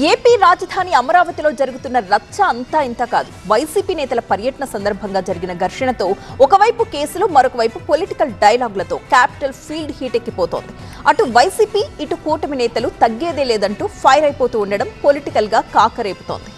AP రాజధాని అమరావతిలో జరుగుతున్న రచ్చ అంతా ఇంత కాదు. వైసీపీ నేతల పర్యటన సందర్భంగా జరిగిన ఘర్షణతో ఒకవైపు కేసులు, మరొక వైపు పొలిటికల్ డైలాగులతో క్యాపిటల్ ఫీల్డ్ హీట్ ఎక్కిపోతోంది. అటు వైసీపీ, ఇటు కూటమి నేతలు తగ్గేదే లేదంటూ ఫైర్ అయిపోతూ ఉండడం పొలిటికల్ గా కాకరేపుతోంది.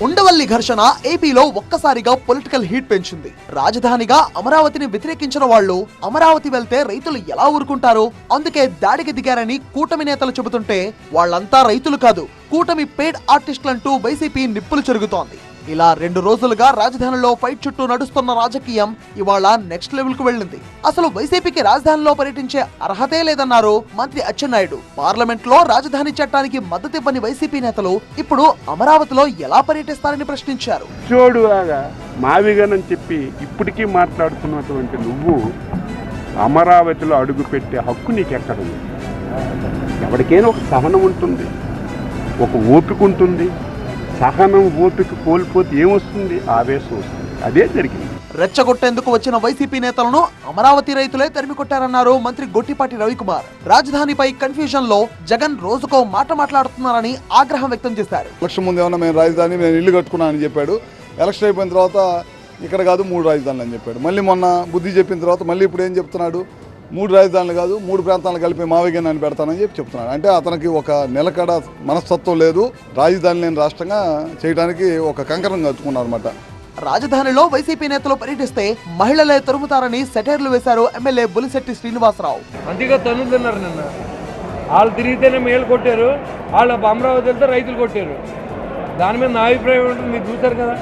ఉండవల్లి ఘర్షణ ఏపీలో ఒక్కసారిగా పొలిటికల్ హీట్ పెంచింది. రాజధానిగా అమరావతిని వ్యతిరేకించిన వాళ్ళు అమరావతి వెళ్తే రైతులు ఎలా ఊరుకుంటారో అందుకే దాడికి దిగారని కూటమి నేతలు చెబుతుంటే వాళ్ళంతా రైతులు కాదు, కూటమి పెయిడ్ ఆర్టిస్టులంటూ వైసీపీ నిప్పులు చెరుగుతోంది. ఇలా 2 రోజులుగా రాజధానిలో ఫైట్ చుట్టూ నడుస్తున్న రాజకీయం ఇవాళ నెక్స్ట్ లెవెల్ కు వెళ్ళింది. అసలు వైసీపీకి రాజధానిలో పర్యటించే అర్హతే లేదన్నారు మంత్రి అచ్చెన్నాయుడు. పార్లమెంట్ లో రాజధాని చట్టానికి మద్దతివ్వని వైసీపీ నేతలు ఇప్పుడు అమరావతిలో ఎలా పర్యటిస్తారని ప్రశ్నించారు. చూడుగా మావిగానని చెప్పి ఇప్పటికీ మాట్లాడుతున్నటువంటి నువ్వు అమరావతిలో అడుగు పెట్టే హక్కు నీకు ఎక్కడుంది? ఎవరికైనా ఒక సహనం ఉంటుంది, ఒక ఓపిక ఉంటుంది. సహనం ఓపిక కోల్పోతే ఏమొస్తుంది? ఆవేశం వస్తుంది. అదే జరిగింది. రెచ్చగొట్టేందుకు వచ్చిన వైసీపీ నేతలను అమరావతి రైతులే తరిమి కొట్టారన్నారు మంత్రి గొట్టిపాటి రవికుమార్. రాజధానిపై కన్ఫ్యూజన్ లో జగన్ రోజుకో మాట మాట్లాడుతున్నారని ఆగ్రహం వ్యక్తం చేశారు. ఎలక్షన్ ముందు ఏమన్నా నేను రాజధాని నేను ఇల్లు కట్టుకున్నానని చెప్పాడు. ఎలక్షన్ అయిపోయిన తర్వాత ఇక్కడ కాదు 3 రాజధానులు అని చెప్పాడు. మళ్ళీ మొన్న బుద్ధి చెప్పిన తర్వాత మళ్ళీ ఇప్పుడు ఏం చెప్తున్నాడు? 3 రాజధానులు కాదు 3 ప్రాంతాలను కలిపి మావిగన్నాన్ని పెడతానని చెప్తున్నాడు. అంటే అతనికి ఒక నిలకడ మనస్తత్వం లేదు. రాజధాని లేని రాష్ట్రంగా చేయడానికి ఒక కంకణం కట్టుకున్నారు అన్నమాట. రాజధానిలో వైసీపీ నేతలు పర్యటిస్తే మహిళలే తరుముతారని సెటైర్లు వేశారు ఎమ్మెల్యే బులిశెట్టి శ్రీనివాసరావు. అందుకే తనుతున్నారు. నిన్న వాళ్ళు తిరిగితేనే మేలు కొట్టారు, వాళ్ళు అమరావతి వెళ్తే రైతులు కొట్టారు. దాని మీద నా అభిప్రాయం ఉంటుంది, మీరు చూశారు కదా.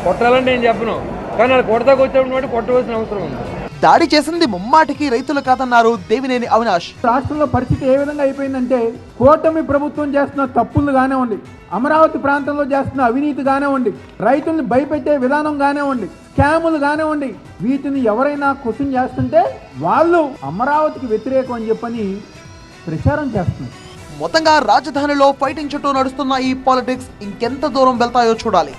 కొట్టాలని నేను చెప్పను, కానీ వాళ్ళు కొడతాకు వచ్చేటువంటి కొట్టవలసిన అవసరం ఉంది. దాడి చేసింది ముమ్మాటికి రైతులు కాదన్నారు దేవినేని అవినాష్. రాష్ట్రంలో పరిస్థితి ఏ విధంగా అయిపోయిందంటే, కూటమి ప్రభుత్వం చేస్తున్న తప్పులు కానివ్వండి, అమరావతి ప్రాంతంలో చేస్తున్న అవినీతి కానివ్వండి, రైతుల్ని భయపెట్టే విధానం కానివ్వండి, స్కాములు కానివ్వండి, వీటిని ఎవరైనా క్వశ్చన్ చేస్తుంటే వాళ్ళు అమరావతికి వ్యతిరేకం అని చెప్పని ప్రచారం చేస్తున్నారు. మొత్తంగా రాజధానిలో ఫైటింగ్ చుట్టూ నడుస్తున్న ఈ పాలిటిక్స్ ఇంకెంత దూరం వెళ్తాయో చూడాలి.